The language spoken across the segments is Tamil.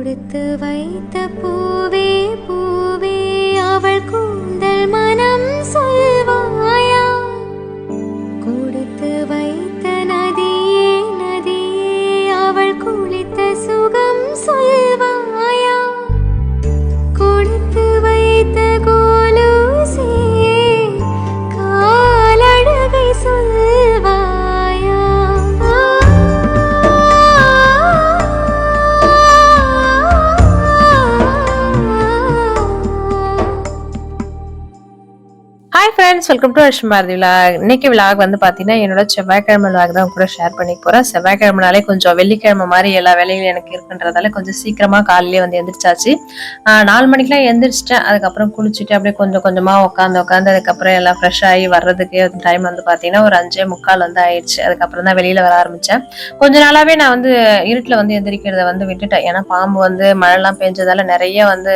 கொடுத்து வைத்த பூவே பூவே அவள் கூந்தல் மனம் சொல்வாயா கொடுத்து வைத்த நதியே நதியே அவள் குளித்த சுகம் சொல்வாயா கொடுத்து வைத்த கோலூசே காலழகை சொல்வாயா hi friends, welcome to Arsham Bharathi vlog. இன்னைக்கு விலாக் வந்து பார்த்தீங்கன்னா என்னோட செவ்வாய்க்கிழமை விலாக் தான் கூட ஷேர் பண்ணிக்க போகிறேன். செவ்வாய்க்கிழமைனாலே கொஞ்சம் வெள்ளிக்கிழமை மாதிரி எல்லா வேலைகளும் எனக்கு இருக்குன்றதால கொஞ்சம் சீக்கிரமாக காலையிலே வந்து எந்திரிச்சாச்சு. 4 மணிக்கெலாம் எந்திரிச்சிட்டேன். அதுக்கப்புறம் குளிச்சுட்டு அப்படியே கொஞ்சம் கொஞ்சமாக உட்காந்து அதுக்கப்புறம் எல்லாம் ஃப்ரெஷ் ஆகி வர்றதுக்கு டைம் வந்து பார்த்தீங்கன்னா ஒரு 5:45 வந்து ஆயிடுச்சு. அதுக்கப்புறம் தான் வெளியில் வர ஆரம்பித்தேன். கொஞ்ச நாளாகவே நான் வந்து இருட்டில் வந்து எந்திரிக்கிறத வந்து விட்டுட்டேன். ஏன்னா பாம்பு வந்து மழைலாம் பெஞ்சதால நிறைய வந்து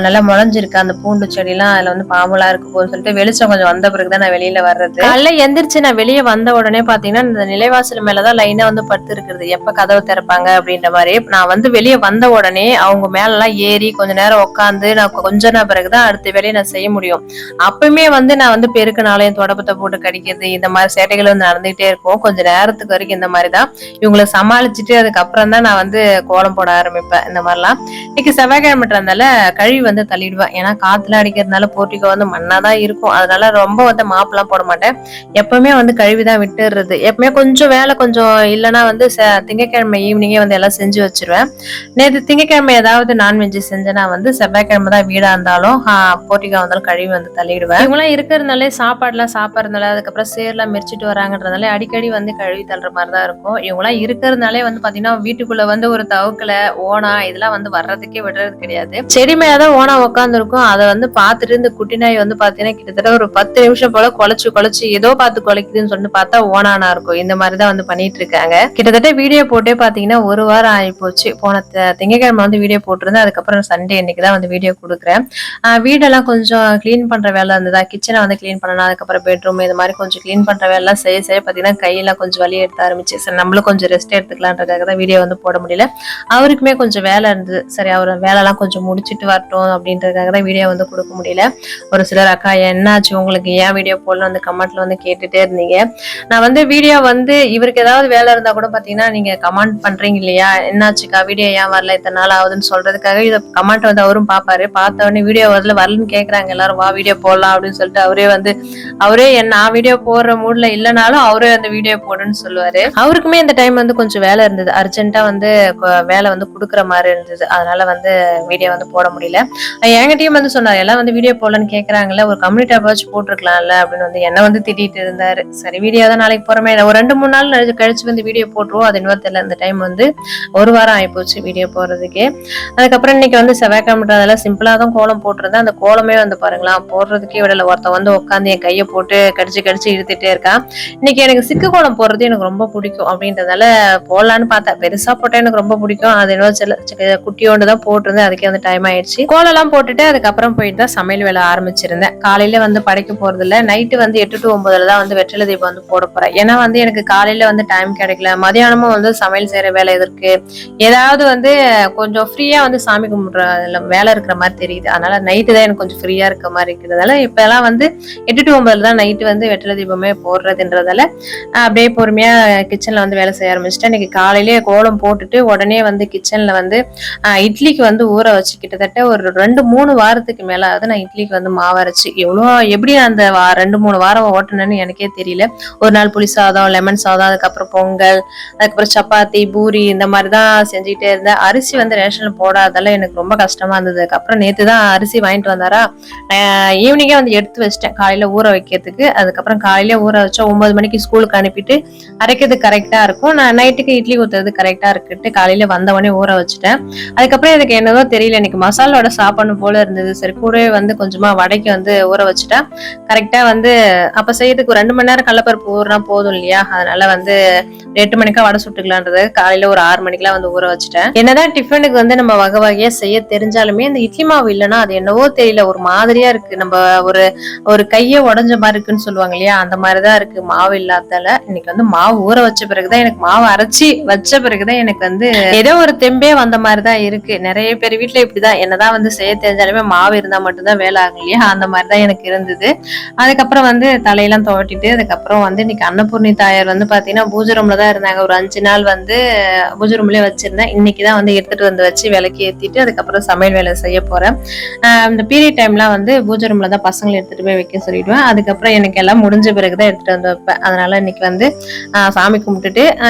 நல்லா முளைஞ்சிருக்கு. அந்த பூண்டு செடிலாம் அதில் வந்து பாம்புலாம் இருக்கு போகுதுன்னு சொல்லிட்டு வெளிச்சம் கொஞ்சம் வந்த பிறகுதான் நான் வெளியில வர்றது. காலைல எந்திரிச்சு நான் வெளியே வந்த உடனே பாத்தீங்கன்னா இந்த நிலைவாசல் மேலதான் லைனா வந்து படுத்து இருக்குது. எப்ப கதவு திறப்பாங்க அப்படின்ற மாதிரி நான் வந்து வெளியே வந்த உடனே அவங்க மேல எல்லாம் ஏறி கொஞ்ச நேரம் உட்காந்து நான் கொஞ்ச நேரம் பிறகுதான் அடுத்த வேலையை நான் செய்ய முடியும். அப்பவுமே வந்து நான் வந்து பெருக்குனாலையும் தொடப்பத்தை போட்டு கடிக்கிறது இந்த மாதிரி சேட்டைகள் வந்து நடந்துகிட்டே இருக்கும். கொஞ்ச நேரத்துக்கு வரைக்கும் இந்த மாதிரிதான் இவங்களை சமாளிச்சுட்டு அதுக்கப்புறம் தான் நான் வந்து கோலம் போட ஆரம்பிப்பேன். இந்த மாதிரிலாம் இன்னைக்கு செவ்வாய்க்கிழமைன்றதுனால கழுவி வந்து தள்ளிடுவேன். ஏன்னா காத்துல அடிக்கிறதுனால போர்ட்டிகோ வந்து மண்ணாதான் இருக்கும். அதனால ரொம்ப வந்து மாப்பெல்லாம் போட மாட்டேன். எப்பவுமே வந்து கழுவிதான் விட்டுறது. எப்பவுமே கொஞ்சம் வேலை கொஞ்சம் இல்லைன்னா வந்து திங்கட்கிழமை ஈவினிங்கே வந்து எல்லாம் செஞ்சு வச்சிருவேன். நேற்று திங்கட்கிழமை ஏதாவது நான்வெஜ் செஞ்சேன்னா வந்து செவ்வாய்க்கிழமை தான் வீடா இருந்தாலும் போர்ட்டிகா வந்தாலும் கழுவி வந்து தள்ளிடுவேன். இவங்களாம் இருக்கிறதுனாலே சாப்பாடுலாம் சாப்பிட்றதுனால அதுக்கப்புறம் சேர்லாம் மெரிச்சிட்டு வராங்கன்றதுனால அடிக்கடி வந்து கழுவி தள்ளுற மாதிரிதான் இருக்கும். இவங்களாம் இருக்கிறதுனாலே வந்து பாத்தீங்கன்னா வீட்டுக்குள்ள வந்து ஒரு தவுக்கல ஓனா இதெல்லாம் வந்து வர்றதுக்கே விடுறது கிடையாது. செடி மேலதான் ஓனா உட்காந்துருக்கும். அதை வந்து பார்த்துட்டு இந்த குட்டி நாய் வந்து பாத்தீங்கன்னா கிட்டத்தட்ட ஒரு 10 நிமிஷம் போல குலைச்சு ஏதோ பார்த்து குலைக்குதுன்னு சொல்லிட்டு பார்த்தா ஓனானா இருக்கும். இந்த மாதிரிதான் வந்து பண்ணிட்டு இருக்காங்க. கிட்டத்தட்ட வீடியோ போட்டே பாத்தீங்கன்னா 1 வாரம் ஆகி போச்சு. போன திங்கட்கிழமை வந்து வீடியோ போட்டிருந்தேன். அதுக்கப்புறம் சண்டே இன்னைக்குதான் வந்து வீடியோ கொடுக்குறேன். வீடெல்லாம் கொஞ்சம் கிளீன் பண்ற வேலை இருந்ததா, கிச்சனை வந்து கிளீன் பண்ணணும். அதுக்கப்புறம் பெட்ரூம் இது மாதிரி கொஞ்சம் கிளீன் பண்ற வேலை செய்ய பாத்தீங்கன்னா கையெல்லாம் கொஞ்சம் வலி எடுத்து ஆரம்பிச்சு. சரி நம்மளும் கொஞ்சம் ரெஸ்ட் எடுத்துக்கலான்றதுக்காக தான் வீடியோ வந்து போட முடியல. அவருக்குமே கொஞ்சம் வேலை இருந்தது. சரி அவர் வேலைலாம் கொஞ்சம் முடிச்சுட்டு வரட்டும் அப்படின்றதுக்காக தான் வீடியோ வந்து கொடுக்க முடியல. ஒரு சிலர் அக்கா என்னாச்சு உங்களுக்கு ஏன் வீடியோ போடல வந்து கமெண்ட்ல வந்து கேட்டுட்டே இருந்தீங்க. நான் வந்து வீடியோ வந்து இவருக்கு ஏதாவது வேலை இருந்தா கூட பாத்தீங்கன்னா நீங்க கமெண்ட் பண்றீங்க இல்லையா, என்னாச்சுக்கா வீடியோ ஏன் வரல இத்தனை நாள் ஆகுதுன்னு சொல்றதுக்காக இதை கமெண்ட் வந்து அவரும் பாப்பாரு. பார்த்த உடனே வீடியோ வரலன்னு கேக்குறாங்க எல்லாரும், வா வீடியோ போடலாம் அப்படின்னு சொல்லிட்டு அவரே நான் வீடியோ போடுற மூட்ல இல்லைனாலும் அவரே அந்த வீடியோ போடுன்னு சொல்லுவாரு. அவருக்குமே இந்த டைம் வந்து கொஞ்சம் வேலை இருந்தது. அர்ஜென்ட்டா வந்து வேலை வந்து குடுக்குற மாதிரி இருந்தது. அதனால வந்து வீடியோ வந்து போட முடியல. என்கிட்டயும் வந்து சொன்னாரு எல்லாம் வந்து வீடியோ போடலன்னு கேக்குறாங்கல்ல, ஒரு கம்யூனிட்டி ஆபாச்சு போட்டிருக்கலாம்ல அப்படின்னு வந்து என்ன வந்து திட்டிட்டு இருந்தாரு. சரி வீடியோ தான் நாளைக்கு போறமே, ஒரு 2-3 நாள் கழிச்சு வந்து வீடியோ போட்டுருவோம். அது இன்னும் தெரியல. இந்த டைம் வந்து 1 வாரம் ஆயிப்போச்சு வீடியோ போடுறதுக்கே. அதுக்கப்புறம் இன்னைக்கு வந்து செவ்வாய்க்கிழமைன்றதால சிம்பிளா தான் கோலம் போட்டிருந்தேன். அந்த கோலமே வந்து பாருங்களா போடுறதுக்கே விடல. ஒருத்தன் வந்து உட்காந்து என் கையை போட்டு கடிச்சு இழுத்துட்டே இருக்கான். இன்னைக்கு எனக்கு சிக்கு கோலம் போடுறது எனக்கு ரொம்ப பிடிக்கும் அப்படின்றதால போடலான்னு பார்த்தேன். பெருசா போட்டா எனக்கு ரொம்ப பிடிக்கும். அது இன்னும் குட்டியோண்டு தான் போட்டிருந்தேன். அதுக்கே வந்து டைம் ஆயிடுச்சு. கோலம் எல்லாம் போட்டுட்டு அதுக்கப்புறம் போயிட்டு தான் சமையல் வேலை ஆரம்பிச்சிருந்தேன். காலையில வந்து படைக்க போறது இல்ல, நைட்டு வந்து 8 to 9 தான் வந்து வெற்றிலை தீபம் வந்து போட போறேன். ஏன்னா வந்து எனக்கு காலையில வந்து டைம் கிடைக்கல. மதியானமும் வந்து சமையல் செய்யற வேலை இருக்கு. ஏதாவது வந்து கொஞ்சம் ஃப்ரீயா வந்து சாமி கும்பிடுற வேலை இருக்கிற மாதிரி தெரியுது. அதனால நைட்டு தான் எனக்கு கொஞ்சம் ஃப்ரீயா இருக்க மாதிரி இருக்கிறதால இப்ப எல்லாம் வந்து 8 to 9 தான் நைட்டு வந்து வெற்றிலை தீபமே போடுறதுன்றதால அப்படியே பொறுமையா கிச்சன்ல வந்து வேலை செய்ய ஆரம்பிச்சுட்டேன். இன்னைக்கு காலையிலேயே கோலம் போட்டுட்டு உடனே வந்து கிச்சன்ல வந்து இட்லிக்கு வந்து ஊற வச்சு கிட்டத்தட்ட ஒரு 2-3 வாரத்துக்கு மேல ஆகுது நான் இட்லிக்கு வந்து மாவு அரைச்சு. எப்படி அந்த 2-3 வாரம் ஓட்டணும்னு எனக்கே தெரியல. ஒரு நாள் புளி சாதம், லெமன் சாதம், அதுக்கப்புறம் பொங்கல், அதுக்கப்புறம் சப்பாத்தி, பூரி இந்த மாதிரிதான் செஞ்சுட்டே இருந்தேன். அரிசி வந்து ரேஷன்ல போடாதால எனக்கு ரொம்ப கஷ்டமா இருந்தது. அதுக்கப்புறம் நேத்து தான் அரிசி வாங்கிட்டு வந்தாரா, ஈவினிங்கே வந்து எடுத்து வச்சிட்டேன் காலையில ஊற வைக்கிறதுக்கு. அதுக்கப்புறம் காலையில ஊற வச்சா 9 மணிக்கு ஸ்கூலுக்கு அனுப்பிட்டு அரைக்கிறது கரெக்டா இருக்கும். நான் நைட்டுக்கு இட்லி ஊத்துறது கரெக்டா இருக்குட்டு காலையில வந்தவொடனே ஊற வச்சுட்டேன். அதுக்கப்புறம் எனக்கு என்னதோ தெரியல, இன்னைக்கு மசாலோட சாப்பிடணும் போல இருந்தது. சரி கூடவே வந்து கொஞ்சமா வடைக்கு வந்து ஊற வச்சுட்டேன். கரெக்டா வந்து அப்ப செய்யறதுக்கு 2 மணி நேரம் கடலைப்பருப்பு ஊறினா போதும் இல்லையா, அதனால வந்து 8 மணிக்கா வடை சுட்டுக்கலான்றது காலையில ஒரு 6 மணிக்கெல்லாம் வந்து ஊற வச்சுட்டேன். என்னதான் டிஃபனுக்கு வந்து நம்ம வகை வகையா செய்ய தெரிஞ்சாலுமே இந்த இட்லி மாவு இல்லைன்னா அது என்னவோ தெரியல, ஒரு மாதிரியா இருக்கு. நம்ம ஒரு ஒரு கைய உடஞ்ச மாதிரி இருக்குன்னு சொல்லுவாங்க இல்லையா, அந்த மாதிரிதான் இருக்கு மாவு இல்லாதால. இன்னைக்கு வந்து மாவு ஊற வச்ச பிறகுதான் எனக்கு மாவு அரைச்சி வச்ச பிறகுதான் எனக்கு வந்து ஏதோ ஒரு தெம்பே வந்த மாதிரிதான் இருக்கு. நிறைய பேர் வீட்டுல இப்படிதான், என்னதான் வந்து செய்ய தெரிஞ்சாலுமே மாவு இருந்தா மட்டும்தான் வேலை ஆகும் இல்லையா, அந்த மாதிரிதான் எனக்கு இருந்தது. அதுக்கப்புறம் வந்து தலையெல்லாம் துவட்டிட்டு அதுக்கப்புறம் வந்து இன்னைக்கு அன்னபூர்ணி தாயார் வந்து பாத்தீங்கன்னா பூஜை ரூம்ல தான் இருந்தாங்க. ஒரு 5 நாள் வந்து பூஜை ரூம்லயே வச்சிருந்தேன். இன்னைக்குதான் வந்து எடுத்துட்டு வந்து வச்சு விளக்கி ஏத்திட்டு அதுக்கப்புறம் சமையல் வேலை செய்ய போறேன். இந்த பீரியட் டைம்லாம் வந்து பூஜை ரூம்ல தான் பசங்களை எடுத்துட்டு போய் வைக்க சொல்லிடுவேன். அதுக்கப்புறம் எனக்கு எல்லாம் முடிஞ்ச பிறகுதான் எடுத்துட்டு வந்து வைப்பேன். அதனால இன்னைக்கு வந்து சாமி கும்பிட்டுட்டு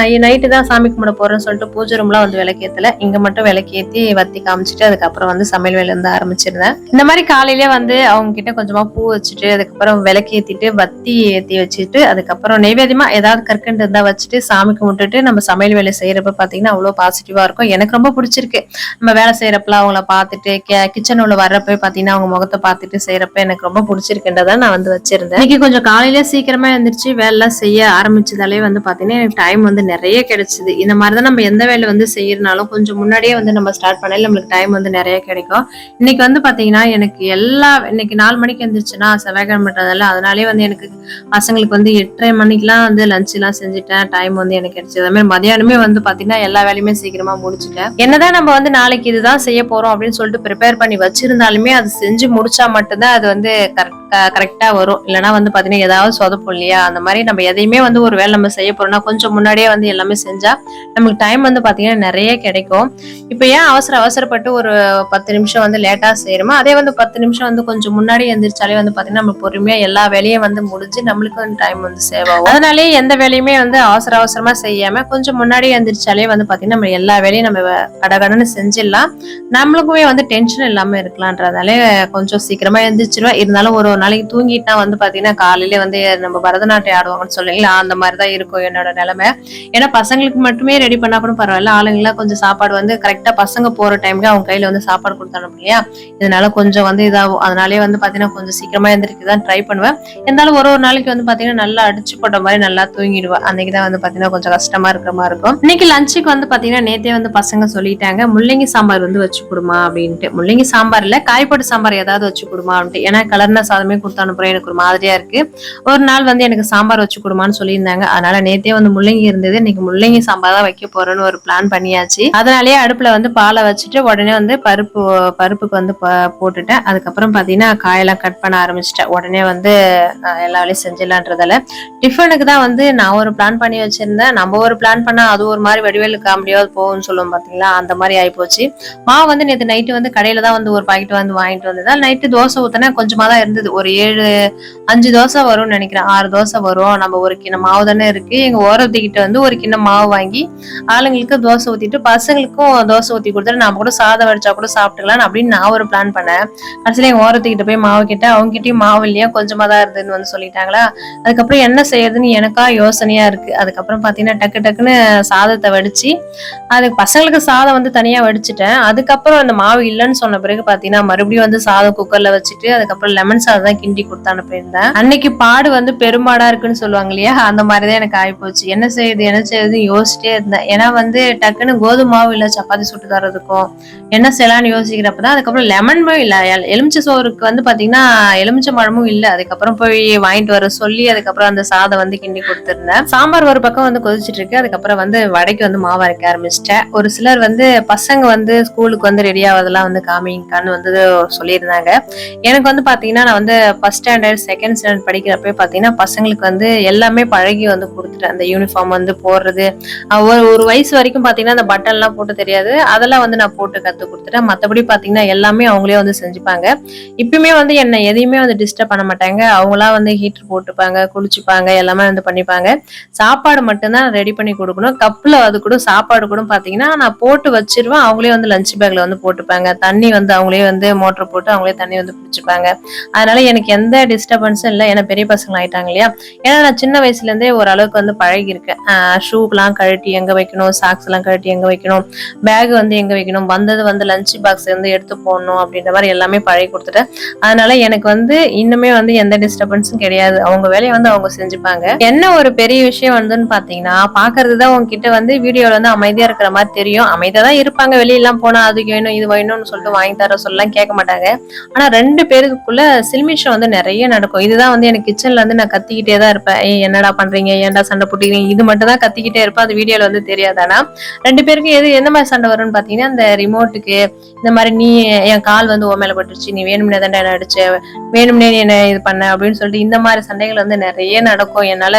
நைட்டு தான் சாமி கும்பிட போறேன்னு சொல்லிட்டு பூஜை ரூம்லாம் வந்து விளக்கேத்தல, இங்க மட்டும் விளக்கேத்தி வத்தி காமிச்சிட்டு அதுக்கப்புறம் வந்து சமையல் வேலை இருந்து ஆரம்பிச்சிருந்தேன். இந்த மாதிரி காலையிலேயே வந்து அவங்க கிட்ட கொஞ்சமா பூ வச்சுட்டு அதுக்கப்புறம் விளக்கேத்திட்டு வத்தி ஏத்தி வச்சுட்டு அதுக்கப்புறம் நைவேத்தியமா ஏதாவது கற்கண்டு இருந்தா வச்சுட்டு சாமி கும்பிட்டுட்டு நம்ம சமையல் வேலை செய்யறப்ப பாத்தீங்கன்னா அவ்வளவு பாசிட்டிவா இருக்கும். எனக்கு ரொம்ப பிடிச்சிருக்கு. நம்ம வேலை செய்யறப்பல அவங்கள பார்த்துட்டு கிச்சன் உள்ள வர்றப்ப பாத்தீங்கன்னா அவங்க முகத்தை பார்த்துட்டு செய்யறப்ப எனக்கு ரொம்ப பிடிச்சிருக்குன்றத நான் வந்து வச்சிருந்தேன். இன்னைக்கு கொஞ்சம் காலையில சீக்கிரமா எழுந்திரிச்சு வேலை செய்ய ஆரம்பிச்சதாலே வந்து பாத்தீங்கன்னா எனக்கு டைம் வந்து நிறைய கிடைச்சது. இந்த மாதிரிதான் நம்ம எந்த வேலை வந்து செய்யறனாலும் கொஞ்சம் முன்னாடியே வந்து நம்ம ஸ்டார்ட் பண்ணாலும் நம்மளுக்கு டைம் வந்து நிறைய கிடைக்கும். இன்னைக்கு வந்து பாத்தீங்கன்னா எனக்கு இன்னைக்கு 4 மணிக்கு எழுந்திரிச்சுன்னா செவ்வாய்க்கிழமைன்றதால அதனாலே வந்து எனக்கு பசங்களுக்கு வந்து 8:30 மணிக்கெல்லாம் வந்து லஞ்ச் எல்லாம் செஞ்சுட்டேன். டைம் வந்து எனக்கு கிடைச்சது. அதே மாதிரி மதியானமே வந்து பாத்தீங்கன்னா எல்லா வேலையுமே சீக்கிரமா முடிச்சுட்டேன். என்னதான் நம்ம வந்து நாளைக்கு இதுதான் செய்ய போறோம் அப்படின்னு சொல்லிட்டு ப்ரிப்பேர் பண்ணி வச்சிருந்தாலுமே அது செஞ்சு முடிச்சா மட்டும்தான் அது வந்து கரெக்டா வரும். இல்லைன்னா வந்து பாத்தீங்கன்னா ஏதாவது சொதப்போம் இல்லையா, அந்த மாதிரி நம்ம எதையுமே வந்து ஒரு வேலை நம்ம செய்ய போறோம்னா கொஞ்சம் முன்னாடியே வந்து எல்லாமே செஞ்சா நமக்கு டைம் வந்து பாத்தீங்கன்னா நிறைய கிடைக்கும். இப்ப ஏன் அவசரப்பட்டு ஒரு 10 நிமிஷம் வந்து லேட்டா செய்யறோமோ அதே வந்து 10 நிமிஷம் வந்து கொஞ்சம் முன்னாடி எந்திரிச்சாலே வந்து பாத்தீங்கன்னா நம்ம பொறுமையா எல்லா வேலையும் வந்து முடிஞ்சு நம்மளுக்கு வந்து டைம் வந்து சேவ் ஆகும். அதனாலேயே எந்த வேலையுமே வந்து அவசரமா செய்யாம கொஞ்சம் முன்னாடி எந்திரிச்சாலே வந்து பாத்தீங்கன்னா நம்ம எல்லா வேலையும் நம்ம கடகடன்னு செஞ்சிடலாம். நம்மளுக்குமே வந்து டென்ஷன் இல்லாம இருக்கலாம்ன்றதால கொஞ்சம் சீக்கிரமா எந்திரிச்சிருவேன். இருந்தாலும் ஒரு நாளைக்கு தூங்கிட்டா வந்து பாத்தீங்கன்னா காலையில வந்து நம்ம பரதநாட்டியம் ஆடுவாங்கன்னு சொல்லுங்களா, அந்த மாதிரிதான் இருக்கும் என்னோட நிலைமை. ஏன்னா பசங்களுக்கு மட்டுமே ரெடி பண்ணா கூட பரவாயில்ல, ஆளுங்கெல்லாம் கொஞ்சம் சாப்பாடு வந்து கரெக்டா பசங்க போற டைம்க்கு அவங்க கையில வந்து சாப்பாடு கொடுத்தாலும் இல்லையா, இதனால கொஞ்சம் வந்து இதாகும். அதனாலே வந்து பாத்தீங்கன்னா கொஞ்சம் சீக்கிரமா எந்திரிக்கதான் ட்ரை பண்ணுவேன். இருந்தாலும் ஒரு நாளைக்கு வந்து பாத்தீங்கன்னா நல்லா அடிச்சு போட்ட மாதிரி நல்லா தூங்கிடுவேன். அன்னைக்குதான் வந்து பாத்தீங்கன்னா கொஞ்சம் கஷ்டமா இருக்கிற மாதிரி இருக்கும். இன்னைக்கு லஞ்சுக்கு வந்து பாத்தீங்கன்னா நேத்தே வந்து பசங்க சொல்லிட்டாங்க முள்ளங்கி சாம்பார் வந்து வச்சு கொடுமா அப்படின்ட்டு. முள்ளங்கி சாம்பார் இல்ல காய்போட்டு சாம்பார் ஏதாவது வச்சு கொடுமா அப்படின்ட்டு. ஏன்னா கலர்ன சாதமே கொடுத்து அனுப்புறேன், எனக்கு ஒரு மாதிரியா இருக்கு. ஒரு நாள் வந்து எனக்கு சாம்பார் வச்சு கொடுமான்னு சொல்லியிருந்தாங்க. அதனால நேத்தே வந்து முள்ளங்கி இருந்தது, இன்னைக்கு முள்ளங்கி சாம்பார் தான் வைக்க போறேன்னு ஒரு பிளான் பண்ணியாச்சு. அதனாலேயே அடுப்புல வந்து பாலை வச்சுட்டு உடனே வந்து பருப்புக்கு வந்து போட்டுட்டேன். அதுக்கப்புறம் பாத்தீங்கன்னா காயெல்லாம் கட் பண்ண ஆரம்பிச்சிட்டேன். உடனே வந்து எல்லா வேலையும் செஞ்சிடலான்றதால டிஃபனுக்கு தான் வந்து நான் ஒரு பிளான் பண்ணி வச்சிருந்தேன். நம்ம ஒரு பிளான் பண்ணா அது ஒரு மாதிரி வடிவேலு காமெடியாவது போகும்னு சொல்லுவோம் பாத்தீங்களா, அந்த மாதிரி ஆயிப்போச்சு. மாவு வந்து நேற்று நைட்டு வந்து கடையில தான் வந்து ஒரு பாக்கெட் வந்து வாங்கிட்டு வந்ததால் நைட்டு தோசை ஊத்தினா கொஞ்சமா தான் இருந்தது. ஒரு 5 தோசை வரும்னு நினைக்கிறேன், 6 தோசை வரும். நம்ம ஒரு கிண்ணம் மாவு தானே இருக்கு. எங்க ஓரத்துக்கிட்ட வந்து ஒரு கிண்ணம் மாவு வாங்கி ஆளுங்களுக்கு தோசை ஊத்திட்டு பசங்களுக்கும் தோசை ஊத்தி கொடுத்துட்டு நாம கூட சாதம் வடிச்சா கூட சாப்பிட்டுக்கலாம் அப்படின்னு நான் ஒரு பிளான் பண்ணேன். கடைசியில எங்க ஓரத்துக்கிட்ட போய் மாவு கிட்ட அவங்க கிட்டயும் மாவு இல்லையா, கொஞ்சமா தான் இருந்ததுன்னு வந்து சொல்லிட்டாங்களா. அதுக்கப்புறம் என்ன செய்யறதுன்னு எனக்கா யோசனையா இருக்கு. அதுக்கப்புறம் பாத்தீங்கன்னா டக்குன்னு சாதத்தை வடிச்சு அதுக்கு பசங்களுக்கு சாதம் வந்து தனியா வடிச்சுட்டேன். அதுக்கப்புறம் அந்த மாவு இல்லைன்னு சொன்ன பிறகு பாத்தீங்கன்னா மறுபடியும் வந்து சாதம் குக்கர்ல வச்சுட்டு அதுக்கப்புறம் லெமன் சாதம் தான் கிண்டி கொடுத்து அனுப்பியிருந்தேன். அன்னைக்கு பாடு வந்து பெரும்பாடா இருக்குன்னு சொல்லுவாங்க இல்லையா, அந்த மாதிரிதான் எனக்கு ஆயிப்போச்சு. என்ன செய்யுதுன்னு யோசிச்சிட்டே இருந்தேன். ஏன்னா வந்து டக்குன்னு கோதுமை மாவு இல்ல சப்பாத்தி சுட்டு தரதுக்கும் என்ன செய்யலாம்னு யோசிக்கிறப்பதான் அதுக்கப்புறம் லெமனும் இல்ல, எலுமிச்சை சோறுக்கு வந்து பாத்தீங்கன்னா எலுமிச்சை பழமும் இல்ல. அதுக்கப்புறம் போய் வாங்கிட்டு வர சொல்லி அதுக்கப்புறம் அந்த சாதம் வந்து கிண்டி கொடுத்திருந்தேன். சாம்பார் ஒரு பக்கம் வந்து கொதிச்சுட்டு இருக்கு. அதுக்கப்புறம் வந்து வடைக்கு வந்து மாவு அரைக்க ஆரம்பிச்சிட்டேன். ஒரு சிலர் வந்து பசங்க வந்து ஸ்கூலுக்கு வந்து ரெடி ஆவதெல்லாம் வந்து காமிங்கன்னு வந்து சொல்லியிருந்தாங்க. எனக்கு வந்து பாத்தீங்கன்னா நான் வந்து ஃபர்ஸ்ட் ஸ்டாண்டர்ட் செகண்ட் ஸ்டாண்டர்ட் படிக்கிறப்ப பாத்தீங்கன்னா பசங்களுக்கு வந்து எல்லாமே பழகி வந்து கொடுத்துட்டேன். அந்த யூனிஃபார்ம் வந்து போடுறது ஒரு வயசு வரைக்கும் பாத்தீங்கன்னா அந்த பட்டன் எல்லாம் போட்டு தெரியாது, அதெல்லாம் வந்து நான் போட்டு கத்து கொடுத்துட்டேன். மத்தபடி பாத்தீங்கன்னா எல்லாமே அவங்களே வந்து செஞ்சுப்பாங்க. இப்பயுமே வந்து என்ன எதையுமே வந்து டிஸ்டர்ப் பண்ண மாட்டாங்க. அவங்களா வந்து ஹீட்டர் போட்டுப்பாங்க, குளிச்சுப்பாங்க, எல்லாமே வந்து பண்ணிப்பாங்க. சாப்பாடு மட்டும்தான் ரெடி பண்ணி கொடுக்கணும். கப்புல அது கூட சாப்பாடு கூட பாத்தீங்கன்னா நான் போட்டு வச்சிருவேன். அவங்களே வந்து லஞ்ச் பேக்ல வந்து போட்டுப்பாங்க. தண்ணி வந்து அவங்களே வந்து மோட்டர் போட்டு அவங்களே தண்ணி வந்து பிடிச்சிப்பாங்க. அதனால எனக்கு எந்த டிஸ்டர்பன்ஸும் இல்லை. ஏன்னா பெரிய பசங்க ஆயிட்டாங்க இல்லையா. ஏன்னா நான் சின்ன வயசுல இருந்தே ஓரளவுக்கு வந்து பழகியிருக்கேன். ஷூக்கெல்லாம் கழட்டி எங்க வைக்கணும், சாக்ஸ் எல்லாம் கழட்டி எங்க வைக்கணும், பேக் வந்து எங்க வைக்கணும், வந்தது வந்து லஞ்ச் பாக்ஸ் வந்து எடுத்து போடணும் அப்படின்ற மாதிரி எல்லாமே பழகி கொடுத்துட்டேன். அதனால எனக்கு வந்து இன்னுமே வந்து எந்த டிஸ்டர்பன்ஸும் கிடையாது. அவங்க வேலையை வந்து அவங்க செஞ்சுப்பாங்க. என்ன ஒரு பெரிய விஷயம் வந்துன்னு பாத்தீங்கன்னா, பாக்குறதுதான் உங்ககிட்ட வந்து வீடியோல வந்து அமைதியா இருக்கிற மாதிரி தெரியும். அமைதியா தான் இருப்பாங்க. வெளியெல்லாம் போனா அது வேணும் இது வேணும்னு சொல்லிட்டு வாங்கி தர சொல்லலாம் கேட்க மாட்டாங்க. ஆனா 2 பேருக்குள்ள சில்மிஷம் வந்து நிறைய நடக்கும். இதுதான் வந்து எனக்கு கிச்சன்ல இருந்து நான் கத்திக்கிட்டே தான் இருப்பேன். என்னடா பண்றீங்க, ஏன்டா சண்டை போட்டுக்கிறீங்க, இது மட்டும் தான் கத்திக்கிட்டே இருப்பேன். அது வீடியோல வந்து தெரியாது. ஆனா 2 பேருக்கு எந்த மாதிரி சண்டை வரும்னு பாத்தீங்கன்னா, இந்த ரிமோட்டுக்கு இந்த மாதிரி நீ என் கால் வந்து உன் மேல பட்டுருச்சு, நீ வேணும்னே தான்டா என்ன அடிச்ச, வேணும்னே நீ என்ன இது பண்ண அப்படின்னு சொல்லிட்டு இந்த மாதிரி சண்டைகள் வந்து நிறைய நடக்கும். என்னால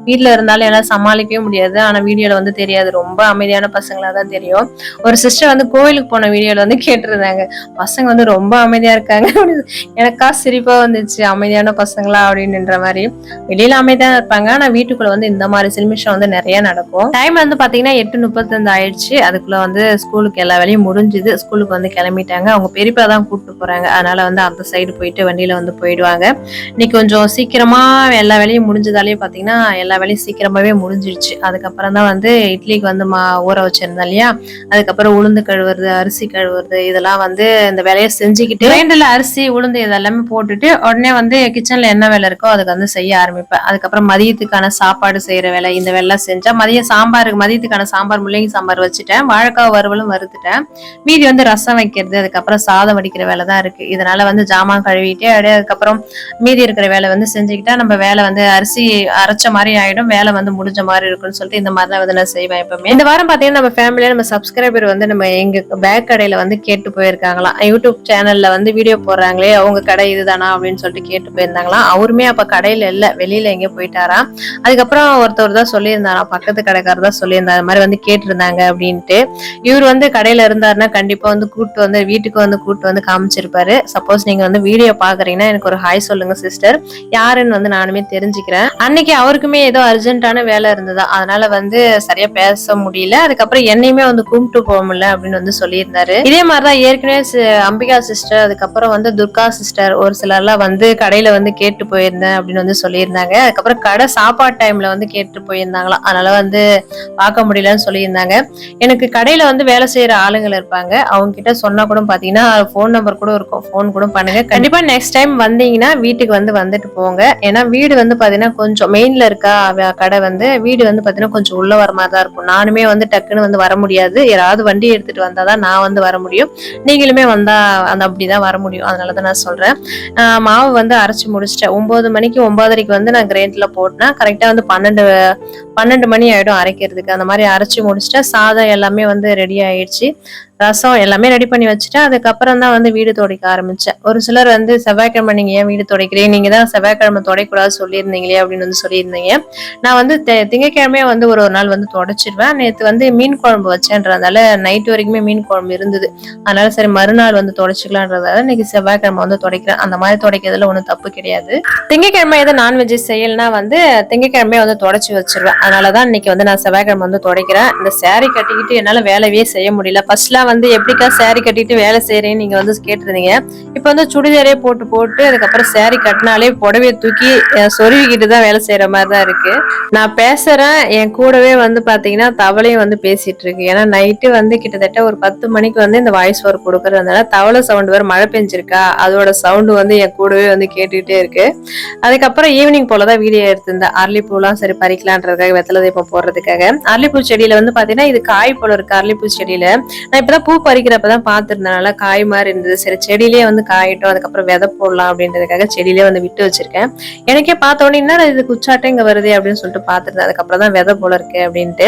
வீட்டுல இருந்தாலும் என்னால சமாளிக்கவே முடியாது. ஆனா வீடியோல வந்து தெரியாது. ரொம்ப அமைதியான பசங்களா தான் தெரியும். ஒரு சிஸ்டர் வந்து கோயிலுக்கு போன வீடியோல வந்து கேட்டிருந்தாங்க, பசங்க வந்து ரொம்ப அமைதியா இருக்காங்க. எனக்கா சிரிப்பா வந்துச்சு, அமைதியான பசங்களா அப்படின்ற மாதிரி. வெளியில அமைதியா இருப்பாங்க, ஆனா வீட்டுக்குள்ள வந்து இந்த மாதிரி சில்மிஷம் வந்து நிறைய நடக்கும். டைம் வந்து பாத்தீங்கன்னா 8:35 ஆயிடுச்சு. அதுக்குள்ள வந்து ஸ்கூலுக்கு எல்லா வேலையும் முடிஞ்சுது. ஸ்கூலுக்கு வந்து கிளம்பிட்டாங்க. அவங்க பெரியப்பா தான் கூப்பிட்டு போறாங்க. அதனால வந்து அந்த சைடு போயிட்டு வண்டியில வந்து போயிடுவாங்க. இன்னைக்கு கொஞ்சம் சீக்கிரமா எல்லா வேலையும் முடிஞ்சதாலே பாத்தீங்கன்னா எல்லா வேலையும் சீக்கிரமாவே முடிஞ்சிடுச்சு. அதுக்கப்புறம் தான் வந்து இட்லிக்கு வந்து ஊற வச்சிருந்தேன் இல்லையா, அதுக்கப்புறம் உளுந்து கழுவுறது, அரிசி கழுவுறது, இதெல்லாம் வந்து இந்த வேலையை செஞ்சுக்கிட்டு கிரைண்டர்ல அரிசி உளுந்து இதெல்லாமே போட்டுட்டு உடனே வந்து கிச்சன்ல என்ன வேலை இருக்கோ அதுக்கு வந்து செய்ய ஆரம்பிப்பேன். அதுக்கப்புறம் மதியத்துக்கான சாப்பாடு செய்யற வேலை, இந்த வேலை செஞ்சா மதியத்துக்கான சாம்பார் முள்ளங்கி சாம்பார் வச்சுட்டேன். வாழைக்காய் வறுவலும் வறுத்துட்டேன். மீதி வந்து ரசம் வைக்கிறது, அதுக்கப்புறம் சாதம் வடிக்கிற வேலை தான் இருக்கு. இதனால வந்து ஜாமான் கழுவிட்டு அப்படியே அதுக்கப்புறம் மீதி இருக்கிற வேலை வந்து செஞ்சுக்கிட்டா நம்ம வேலை வந்து அரிசி அரைச்ச மாதிரி ஆயிடும், வேலை வந்து முடிஞ்ச மாதிரி இருக்குன்னு சொல்லிட்டு இந்த மாதிரி தான் வந்து நான் செய்வேன் எப்பவுமே. இந்த வாரம் பாத்தீங்கன்னா நம்ம ஃபேமிலியில நம்ம சப்ஸ்கிரைபர் வந்து நம்ம எங்க பேக் கடையில வந்து கேட்டு போயிருக்காங்களாம். யூடியூப் சேனல்ல வந்து வீடியோ போடுறாங்களே அவங்க கடை இதுதானா அப்படின்னு சொல்லிட்டு கேட்டு போயிருந்தாங்களாம். அவருமே அப்ப கடையில இல்ல, வெளியில எங்கேயோ போயிட்டாராம். அதுக்கப்புறம் ஒருத்தர் தான் சொல்லியிருந்தாராம், பக்கத்து கடைக்காரர் தான் சொல்லியிருந்தாரு, இந்த மாதிரி வந்து கேட்டிருந்தாங்க அப்படின்ட்டு. இவர் வந்து கடையில இருந்தாருன்னா கண்டிப்பா வந்து வீட்டுக்கு வந்து கூட்டு வந்து காமிச்சிருப்பாரு. சப்போஸ் நீங்க வந்து வீடியோ பாக்குறீங்கன்னா எனக்கு ஒரு ஹாய் சொல்லுங்க சிஸ்டர், யாருன்னு வந்து நானுமே தெரிஞ்சுக்கிறேன். அன்னைக்கு அவருக்குமே ஏதோ அர்ஜென்ட்டான வேலை இருந்ததா, அதனால வந்து சரியா பேச முடியல. அதுக்கப்புறம் என்னையுமே வந்து கும்பிட்டு போக முடியல அப்படின்னு வந்து சொல்லியிருந்தாரு. இதே மாதிரிதான் ஏற்கனவே அம்பிகா சிஸ்டர், அதுக்கப்புறம் வந்து துர்கா சிஸ்டர் ஒரு சிலர்லாம் வந்து கடையில வந்து கேட்டு போயிருந்தேன் அப்படின்னு வந்து சொல்லியிருந்தாங்க. அதுக்கப்புறம் கடை சாப்பாடு டைம்ல வந்து கேட்டு போயிருந்தாங்களாம். அதனால வந்து பார்க்க முடியலன்னு சொல்லியிருந்தாங்க. எனக்கு கடையில வந்து வேலை செய்யற ஆளுங்க இருப்பாங்க, அவங்க கிட்ட சொன்னா கூட பாத்தீங்கன்னா போன் நம்பர் கூட இருக்கும், போன் கூட பண்ணுங்க. கண்டிப்பா நெக்ஸ்ட் டைம் வந்தீங்கன்னா வீட்டுக்கு வந்து வந்துட்டு போங்க. ஏன்னா வீடு வந்து பாத்தீங்கன்னா கொஞ்சம் மெயின்ல இருக்கா கடை வந்து, வீடு வந்து பாத்தீங்கன்னா கொஞ்சம் உள்ள வர மாதிரி தான் இருக்கும். நானுமே வந்து டக்குன்னு வந்து வர முடியாது, யாராவது வண்டி எடுத்துட்டு வந்தாதான் நான் வந்து வர முடியும். நீங்களுமே வந்தா அந்த அப்படிதான் வர முடியும். அதனாலதான் நான் சொல்றேன். மாவு வந்து அரைச்சு முடிச்சிட்டேன். 9 மணிக்கு 9:30க்கு வந்து நான் கிரைண்டர்ல போட்டேன். கரெக்டா வந்து 12 மணி ஆயிடும் அரைக்கிறதுக்கு. அந்த மாதிரி அரைச்சு முடிச்சுட்டேன். சாதம் எல்லாமே வந்து ரெடி ஆயிடுச்சு. ரசம் எல்லாமே ரெடி பண்ணி வச்சுட்டேன். அதுக்கப்புறம் தான் வந்து வீடு துடைக்க ஆரம்பிச்சேன். ஒரு சிலர் வந்து செவ்வாய்க்கிழமை நீங்க ஏன் வீடு துடைக்கிறீங்க, நீங்க தான் செவ்வாய்க்கிழமை துடைக்கூடாது சொல்லியிருந்தீங்களே அப்படின்னு வந்து சொல்லியிருந்தீங்க. நான் வந்து திங்கட்கிழமையே வந்து ஒரு நாள் வந்து துடைச்சிருவேன். நேற்று வந்து மீன் குழம்பு வச்சேன்றதால நைட் வரைக்குமே மீன் குழம்பு இருந்தது. அதனால சரி மறுநாள் வந்து துடைச்சிக்கலான்றதால இன்னைக்கு செவ்வாய்க்கிழமை வந்து துடைக்கிறேன். அந்த மாதிரி துடைக்கிறதுல ஒன்றும் தப்பு கிடையாது. திங்கட்கிழமை ஏதோ நான்வெஜ் செய்யலன்னா வந்து திங்கட்கிழமையே வந்து துடைச்சி வச்சிருவேன். அதனாலதான் இன்னைக்கு வந்து நான் செவ்வாய்க்கிழமை வந்து துடைக்கிறேன். இந்த saree கட்டிக்கிட்டு என்னால வேலையே செய்ய முடியல. ஃபர்ஸ்ட்லாம் வந்து எப்படிக்கா saree கட்டிட்டு வேலை செய்யறேன்னு நீங்க வந்து கேட்டிருந்தீங்க. இப்ப வந்து சுடிதாரே போட்டு அதுக்கப்புறம் saree கட்டினாலே புடவைய தூக்கி சொருவிக்கிட்டு தான் வேலை செய்யற மாதிரிதான் இருக்கு. நான் பேசுறேன், என் கூடவே வந்து பாத்தீங்கன்னா தவளையும் வந்து பேசிட்டு இருக்கு. ஏன்னா நைட்டு வந்து கிட்டத்தட்ட ஒரு 10 மணிக்கு வந்து இந்த வாய்ஸ் ஓவர் கொடுக்கறதுனால தவளை சவுண்ட் வேற, மழை பெஞ்சிருக்கா அதோட சவுண்டு வந்து என் கூடவே வந்து கேட்டுக்கிட்டே இருக்கு. அதுக்கப்புறம் ஈவினிங் போலதான் வீடியோ எடுத்திருந்தேன். அரளிப்பூலாம் சரி பறிக்கலான்றதுக்காக, வெத்தலை தீபம் போடுறதுக்காக. அரளிப்பூ செடியில வந்து பாத்தீங்கன்னா இது காய் போல இருக்கு. அரளிப்பூ செடியில நான் இப்பதான் பூ பறிக்கிறப்பதான் பாத்துருந்தேன், நல்லா காய் மாதிரி இருந்தது. சரி செடியிலேயே வந்து காயிட்டும், அதுக்கப்புறம் விதை போடலாம் அப்படின்றதுக்காக செடியிலே வந்து விட்டு வச்சிருக்கேன். எனக்கே பார்த்த உடனே என்ன இது குச்சாட்டம் இங்க வருது அப்படின்னு சொல்லிட்டு பாத்துருந்தேன். அதுக்கப்புறம் தான் விதை போல இருக்கு அப்படின்ட்டு.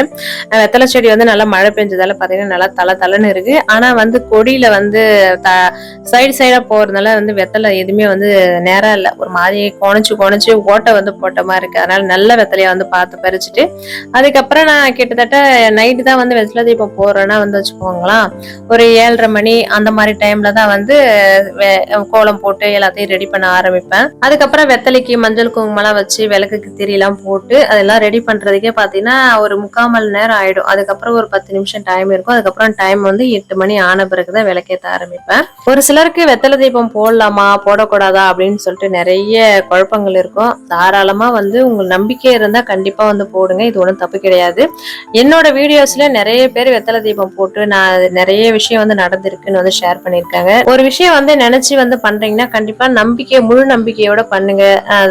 வெத்தலை செடி வந்து நல்லா மழை பெஞ்சதால பாத்தீங்கன்னா நல்லா தலை இருக்கு. ஆனா வந்து கொடியில வந்து சைடா போறதுனால வந்து வெத்தலை எதுவுமே வந்து நேரம் இல்ல, ஒரு மாதிரி குறைச்சு ஓட்டை வந்து போட்ட மாதிரி இருக்கு. அதனால நல்ல வெத்தலையா வந்து பார்த்து பறிச்சுட்டு அதுக்கப்புறம் நான் கிட்டத்தட்ட நைட்டு தான் வந்து வெத்தலை தீபம் போடுறேன்னா வந்து வச்சுக்கோங்களேன், ஒரு 7:30 மணி அந்த மாதிரி டைம்ல தான் வந்து கோலம் போட்டு எல்லாத்தையும் ரெடி பண்ண ஆரம்பிப்பேன். அதுக்கப்புறம் வெத்தலைக்கு மஞ்சள் குங்குமம்லாம் வச்சு விளக்குக்கு திரியெல்லாம் போட்டு அதெல்லாம் ரெடி பண்றதுக்கே பாத்தீங்கன்னா ஒரு 3/4 மணி நேரம் ஆயிடும். அதுக்கப்புறம் ஒரு 10 நிமிஷம் டைம் இருக்கும். அதுக்கப்புறம் டைம் வந்து 8 மணி ஆன பிறகுதான் விளக்கேற்ற ஆரம்பிப்பேன். ஒரு சிலருக்கு வெத்தலை தீபம் போடலாமா போடக்கூடாதா அப்படின்னு சொல்லிட்டு நிறைய குழப்பங்கள் இருக்கும். தாராளமா வந்து உங்க நம்பிக்கை இருந்தா கண்டிப்பா வந்து போடுங்க. இது ஒன்றும் தப்பு கிடையாது. என்னோட வீடியோஸ்ல நிறைய பேர் வெத்தலை தீபம் போட்டு நான் நிறைய விஷயம் வந்து நடந்திருக்குன்னு வந்து ஷேர் பண்ணியிருக்காங்க. ஒரு விஷயம் வந்து நினைச்சு வந்து பண்றீங்கன்னா கண்டிப்பா முழு நம்பிக்கையோட பண்ணுங்க.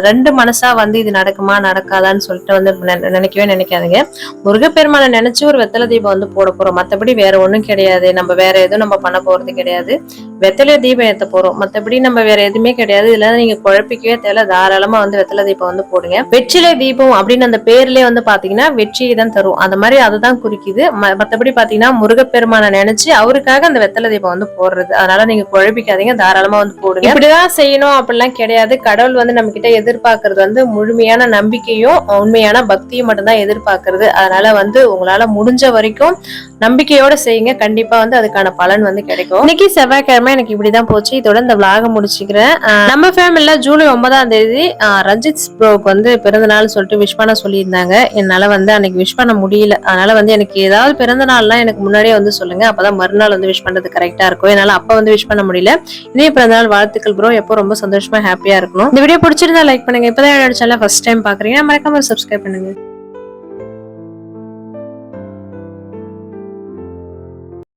ரெண்டு மனசா வந்து இது நடக்குமா நடக்காதான்னு சொல்லிட்டு வந்து நினைக்கவே நினைக்காதீங்க. முருகப்பெருமானை நினைச்சு ஒரு வெத்தலை தீபம் வந்து போட போறோம். மத்தபடி வேற ஒண்ணும் கிடையாது. நம்ம வேற எதுவும் நம்ம பண்ண போறது கிடையாது. வெத்தலை தீபம் ஏத்த போறோம். மத்தபடி நம்ம வேற எதுவுமே கிடையாது. இதுல நீங்க குழப்பிக்கவே தேவை. தாராளமா வந்து வெத்தலை தீபம் வந்து போடுங்க. வெற்றிலை தீபம் அப்படின்னு அந்த பேர்லயே வந்து பாத்தீங்கன்னா வெற்றியை தான் தரும். அந்த மாதிரி அதுதான் குறிக்குது. மத்தபடி பாத்தீங்கன்னா முருகப்பெருமானை நினைச்சு அவருக்காக அந்த வெத்தலை தீபம் வந்து போடுறது. அதனால நீங்க குழப்பிக்காதீங்க. தாராளமா வந்து போடுங்க. இப்படிதான் செய்யணும் அப்படிலாம் கிடையாது. கடவுள் வந்து நம்ம கிட்ட எதிர்பார்க்கறது வந்து முழுமையான நம்பிக்கையும் உண்மையான பக்தியும் மட்டும்தான் எதிர்பார்க்கறது. அதனால வந்து உங்களால முடிஞ்ச வரைக்கும் நம்பிக்கையோட செய்யுங்க. கண்டிப்பா வந்து அதுக்கான பலன் வந்து கிடைக்கும். இன்னைக்கு செவ்வாய்க்கிழமை எனக்கு இப்படிதான் போச்சு. இதோட இந்த விளாக முடிச்சுக்கிறேன். நம்ம ஃபேமிலில ஜூலை 9ஆம் தேதி ரஞ்சித் ப்ரோக்கு வந்து பிறந்த நாள் சொல்லிட்டு விஷ் பண்ண சொல்லியிருந்தாங்க. என்னால வந்து அன்னைக்கு விஷ் பண்ண முடியல. அதனால வந்து எனக்கு ஏதாவது பிறந்த நாள்லாம் எனக்கு முன்னாடியே வந்து சொல்லுங்க. அப்பதான் மறுநாள் வந்து விஷ் பண்றது கரெக்டா இருக்கும். என்னால அப்ப வந்து விஷ் பண்ண முடியல. இதே பிறந்த நாள் வாழ்த்துக்கள் ப்ரோ. எப்போ ரொம்ப சந்தோஷமா ஹாப்பியா இருக்கணும். இந்த வீடியோ பிடிச்சிருந்தா லைக் பண்ணுங்க. இப்பதான் என்னோட சேனல் ஃபர்ஸ்ட் டைம் பாக்குறீங்க மறக்காம சப்ஸ்கிரைப் பண்ணுங்க.